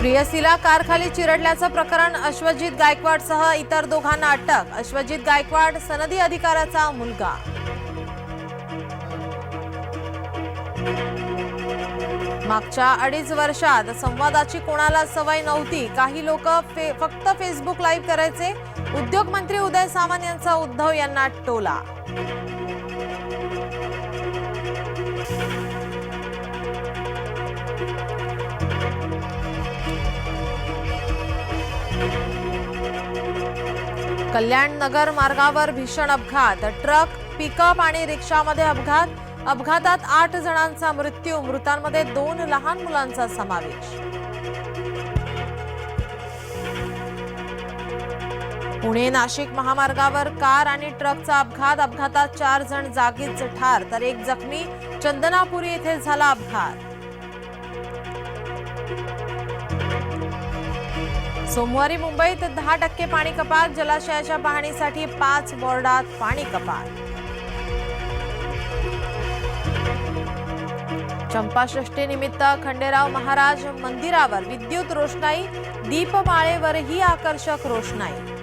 प्रियसीला कारखाली चिरडल्याचं प्रकरण, अश्वजित गायकवाडसह इतर दोघांना अटक। अश्वजित गायकवाड सनदी अधिकाऱ्याचा मुलगा। मागच्या 2.5 वर्षात संवादाची कोणाला सवय नव्हती। काही लोक फक्त फेसबुक लाईव्ह करायचे। उद्योग मंत्री उदय सामंत यांचा उद्धव यांना टोला। कल्याण नगर मार्गावर भीषण अपघात, ट्रक, पिकअप आणि रिक्षामध्ये अपघात। अपघातात 8 जणांचा मृत्यू, मृतांमध्ये 2 लहान मुलांचा समावेश। पुणे नाशिक महामार्गावर कार आणि ट्रकचा अपघात, अपघातात 4 जण जागीच ठार तर 1 जखमी। चंदनापुरी येथे झाला अपघात। सोमवारी मुंबईत 10% पाणी कपात, जलाशयाच्या पाहणीसाठी 5 वॉर्डात पाणी कपात। चंपाषष्ठी निमित्त खंडेराव महाराज मंदिरावर विद्युत रोषणाई, दीपमाळेवरही आकर्षक रोषणाई।